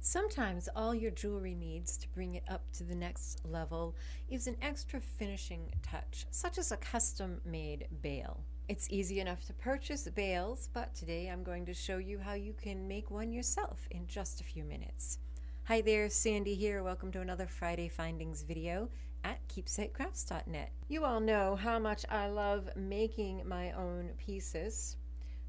Sometimes all your jewelry needs to bring it up to the next level is an extra finishing touch, such as a custom-made bail. It's easy enough to purchase bails, but today I'm going to show you how you can make one yourself in just a few minutes. Hi there, Sandy here. Welcome to another Friday Findings video at keepsakecrafts.net. You all know how much I love making my own pieces,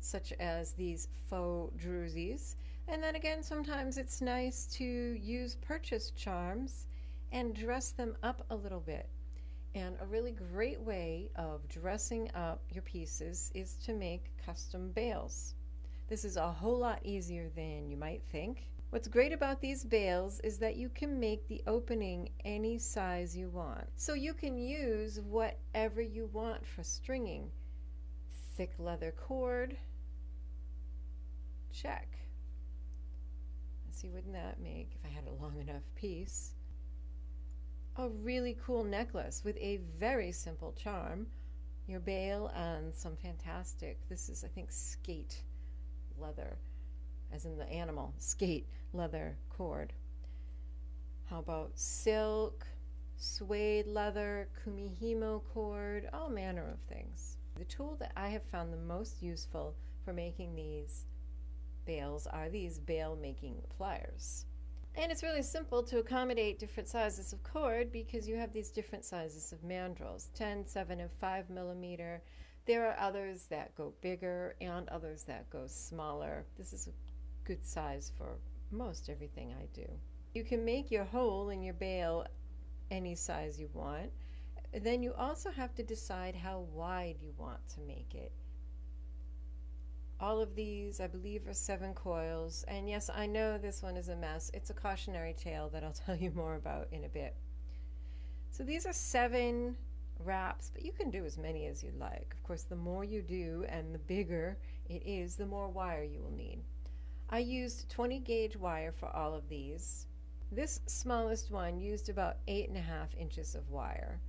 such as these faux drusies. And then again, sometimes it's nice to use purchase charms and dress them up a little bit. And a really great way of dressing up your pieces is to make custom bails. This is a whole lot easier than you might think. What's great about these bails is that you can make the opening any size you want. So you can use whatever you want for stringing. Thick leather cord, check. Let's see, wouldn't that make, if I had a long enough piece, a really cool necklace with a very simple charm, your bail, and some fantastic, this is I think skate leather, as in the animal, skate leather cord. How about silk, suede leather, kumihimo cord, all manner of things. The tool that I have found the most useful for making these bails are these bail making pliers. And it's really simple to accommodate different sizes of cord because you have these different sizes of mandrels, 10, 7, and 5 millimeter. There are others that go bigger and others that go smaller. This is a good size for most everything I do. You can make your hole in your bail any size you want. Then you also have to decide how wide you want to make it. All of these, I believe, are 7 coils, and yes, I know this one is a mess. It's a cautionary tale that I'll tell you more about in a bit. So these are 7 wraps, but you can do as many as you like. Of course, the more you do and the bigger it is, the more wire you will need. I used 20 gauge wire for all of these. This smallest one used about 8.5 inches of wire.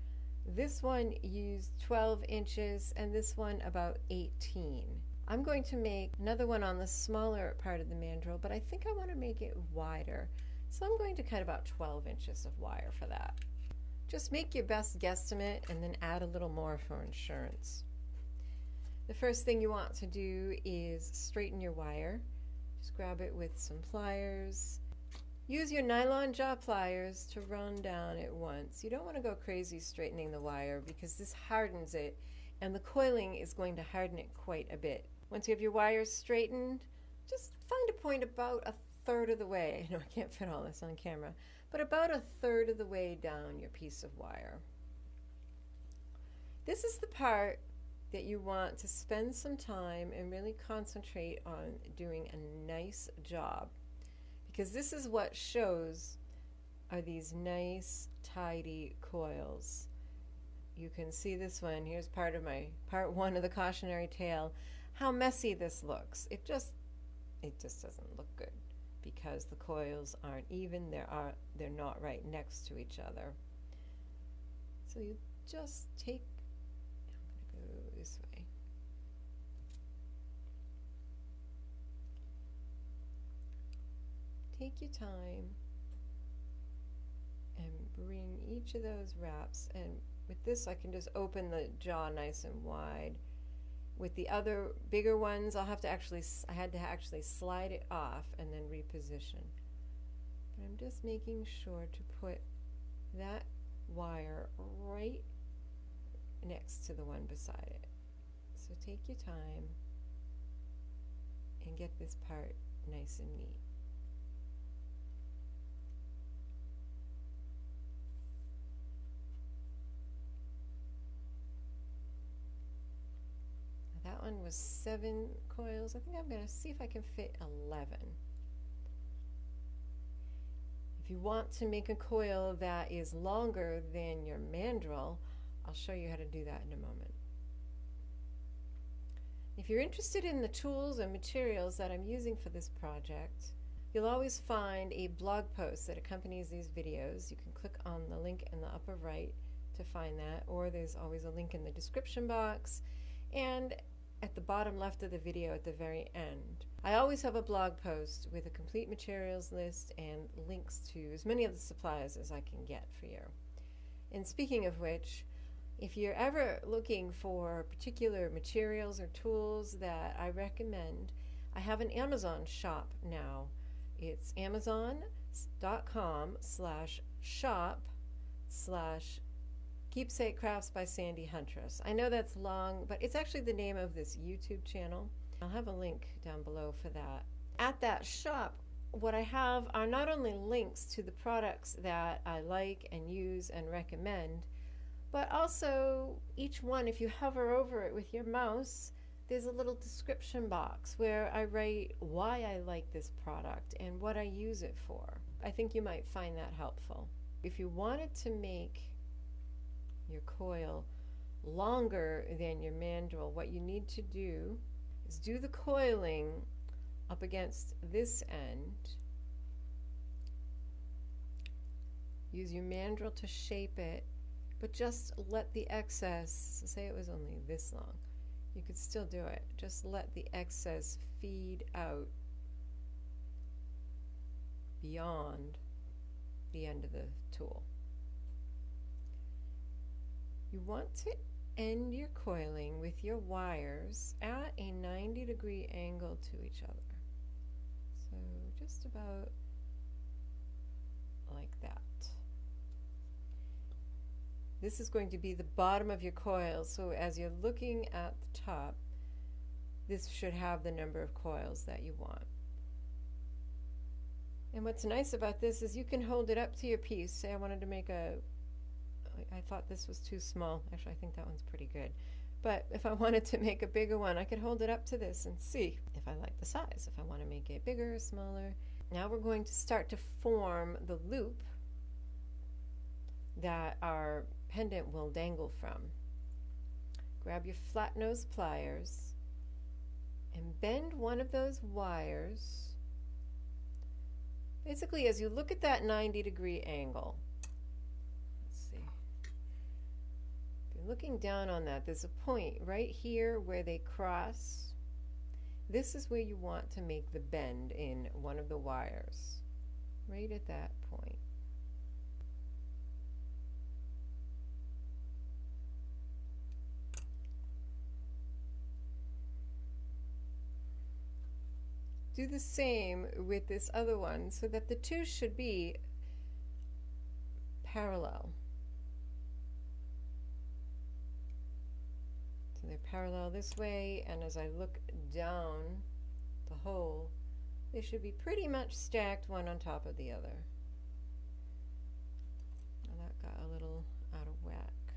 This one used 12 inches, and this one about 18. I'm going to make another one on the smaller part of the mandrel, but I think I want to make it wider. So I'm going to cut about 12 inches of wire for that. Just make your best guesstimate and then add a little more for insurance. The first thing you want to do is straighten your wire. Just grab it with some pliers. Use your nylon jaw pliers to run down at once. You don't want to go crazy straightening the wire because this hardens it, and the coiling is going to harden it quite a bit. Once you have your wires straightened, just find a point about 1/3 of the way. I know I can't fit all this on camera, but about 1/3 of the way down your piece of wire. This is the part that you want to spend some time and really concentrate on doing a nice job, because this is what shows are these nice tidy coils. You can see this one. Here's part of one of the cautionary tale. How messy this looks. It just doesn't look good because the coils aren't even. They're not right next to each other. So you just take, I'm going to go this way. Take your time and bring each of those wraps, and with this I can just open the jaw nice and wide. With the other bigger ones, I had to actually slide it off and then reposition. But I'm just making sure to put that wire right next to the one beside it. So take your time and get this part nice and neat. That one was 7 coils. I think I'm going to see if I can fit 11. If you want to make a coil that is longer than your mandrel, I'll show you how to do that in a moment. If you're interested in the tools and materials that I'm using for this project, you'll always find a blog post that accompanies these videos. You can click on the link in the upper right to find that, or there's always a link in the description box. And at the bottom left of the video at the very end, I always have a blog post with a complete materials list and links to as many of the supplies as I can get for you. And speaking of which, if you're ever looking for particular materials or tools that I recommend, I have an Amazon shop now. It's amazon.com/shop/Keepsake Crafts by Sandy Huntress. I know that's long, but it's actually the name of this YouTube channel. I'll have a link down below for that. At that shop, what I have are not only links to the products that I like and use and recommend, but also each one, if you hover over it with your mouse, there's a little description box where I write why I like this product and what I use it for. I think you might find that helpful. If you wanted to make your coil longer than your mandrel, what you need to do is do the coiling up against this end. Use your mandrel to shape it, but just let the excess, so say it was only this long, you could still do it. Just let the excess feed out beyond the end of the tool. You want to end your coiling with your wires at a 90-degree angle to each other. So just about like that. This is going to be the bottom of your coil, so as you're looking at the top, this should have the number of coils that you want. And what's nice about this is you can hold it up to your piece. Say I wanted to make I thought this was too small. Actually, I think that one's pretty good. But if I wanted to make a bigger one, I could hold it up to this and see if I like the size, if I want to make it bigger or smaller. Now we're going to start to form the loop that our pendant will dangle from. Grab your flat nose pliers and bend one of those wires. Basically, as you look at that 90-degree angle, let's see, if you're looking down on that, there's a point right here where they cross. This is where you want to make the bend in one of the wires, right at that point. Do the same with this other one so that the two should be parallel. So they're parallel this way, and as I look down the hole, they should be pretty much stacked one on top of the other. Now that got a little out of whack.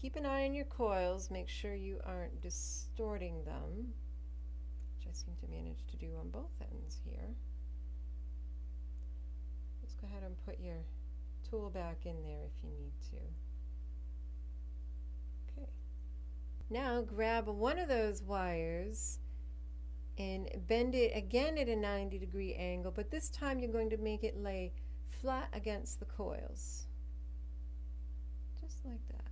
Keep an eye on your coils, make sure you aren't distorting them. I seem to manage to do on both ends here. Let's go ahead and put your tool back in there if you need to. Okay. Now grab one of those wires and bend it again at a 90-degree angle, but this time you're going to make it lay flat against the coils. Just like that.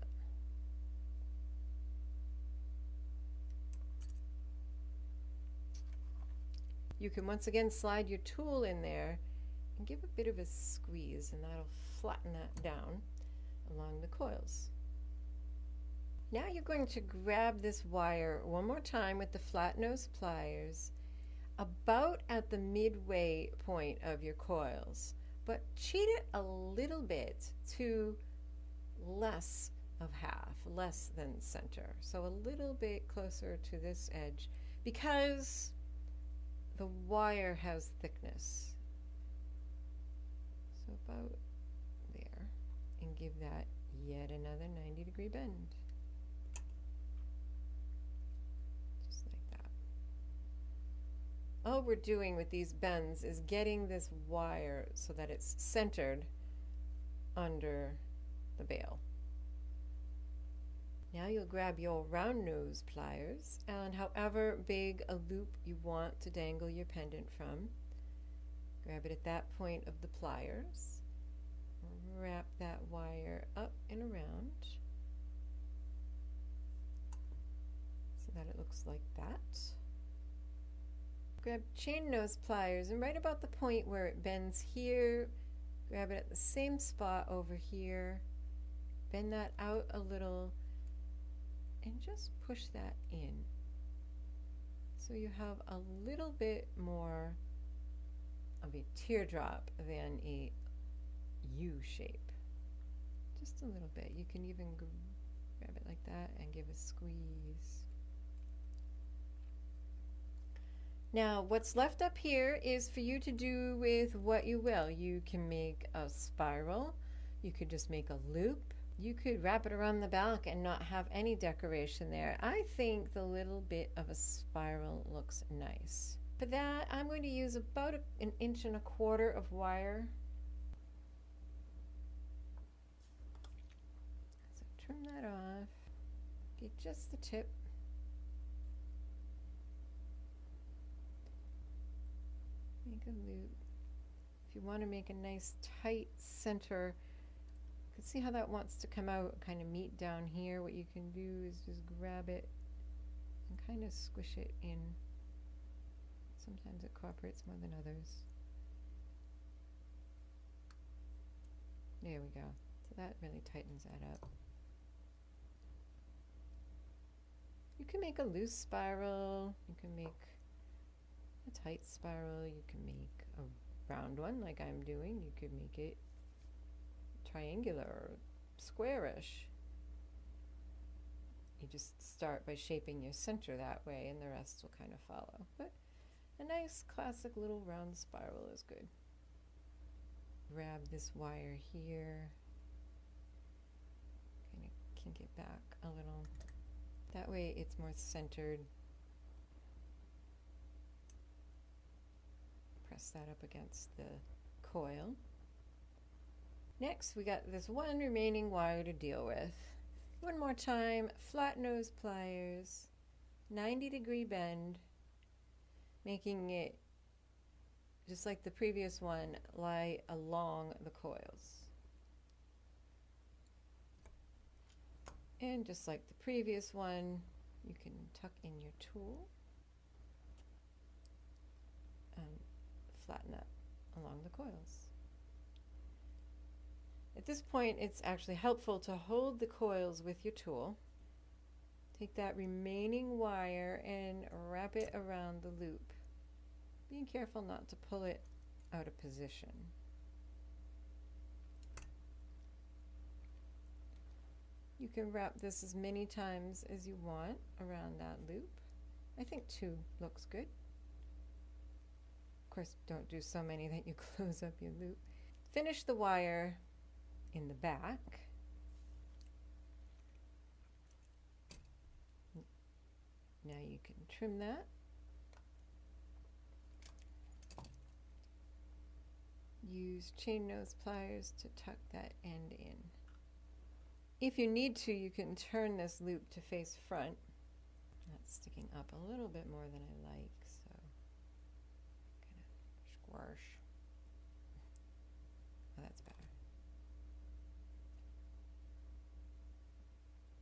You can once again slide your tool in there and give a bit of a squeeze, and that'll flatten that down along the coils. Now you're going to grab this wire one more time with the flat nose pliers about at the midway point of your coils, but cheat it a little bit to less of half, less than center. So a little bit closer to this edge because the wire has thickness. So about there, and give that yet another 90-degree bend. Just like that. All we're doing with these bends is getting this wire so that it's centered under the bail. Now you'll grab your round nose pliers, and however big a loop you want to dangle your pendant from, grab it at that point of the pliers, wrap that wire up and around so that it looks like that. Grab chain nose pliers, and right about the point where it bends here, grab it at the same spot over here, bend that out a little, and just push that in. So you have a little bit more of a teardrop than a U shape. Just a little bit. You can even grab it like that and give a squeeze. Now, what's left up here is for you to do with what you will. You can make a spiral. You could just make a loop. You could wrap it around the back and not have any decoration there. I think the little bit of a spiral looks nice. For that, I'm going to use about 1.25 inches of wire. So trim that off. Get just the tip. Make a loop. If you want to make a nice tight center, you can see how that wants to come out, kind of meet down here. What you can do is just grab it and kind of squish it in. Sometimes it cooperates more than others. There we go. So that really tightens that up. You can make a loose spiral. You can make a tight spiral. You can make a round one like I'm doing. You could make it triangular or squarish. You just start by shaping your center that way, and the rest will kind of follow. But a nice classic little round spiral is good. Grab this wire here, kind of kink it back a little. That way it's more centered. Press that up against the coil. Next, we got this one remaining wire to deal with. One more time, flat nose pliers, 90-degree bend, making it, just like the previous one, lie along the coils. And just like the previous one, you can tuck in your tool and flatten that along the coils. At this point, it's actually helpful to hold the coils with your tool. Take that remaining wire and wrap it around the loop, being careful not to pull it out of position. You can wrap this as many times as you want around that loop. I think 2 looks good. Of course, don't do so many that you close up your loop. Finish the wire in the back. Now you can trim that. Use chain nose pliers to tuck that end in. If you need to, you can turn this loop to face front. That's sticking up a little bit more than I like, so kind of squash. Oh, that's better.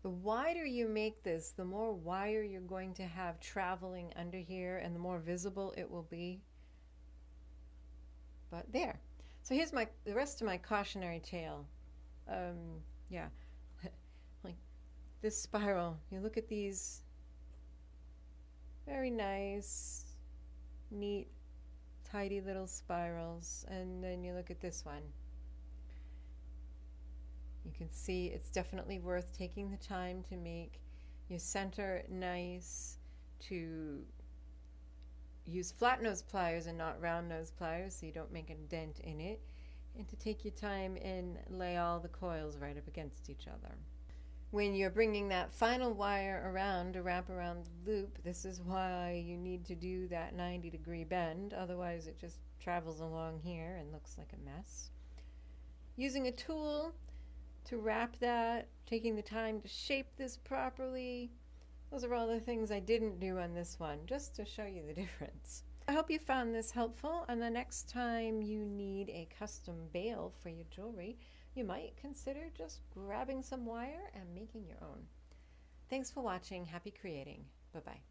The wider you make this, the more wire you're going to have traveling under here, and the more visible it will be. But there. So here's the rest of my cautionary tale. Yeah, like this spiral. You look at these very nice, neat, tidy little spirals, and then you look at this one. You can see it's definitely worth taking the time to make your center nice, to use flat nose pliers and not round nose pliers so you don't make a dent in it, and to take your time and lay all the coils right up against each other. When you're bringing that final wire around to wrap around the loop, this is why you need to do that 90-degree bend, otherwise it just travels along here and looks like a mess. Using a tool to wrap that, taking the time to shape this properly. Those are all the things I didn't do on this one, just to show you the difference. I hope you found this helpful, and the next time you need a custom bail for your jewelry, you might consider just grabbing some wire and making your own. Thanks for watching. Happy creating. Bye-bye.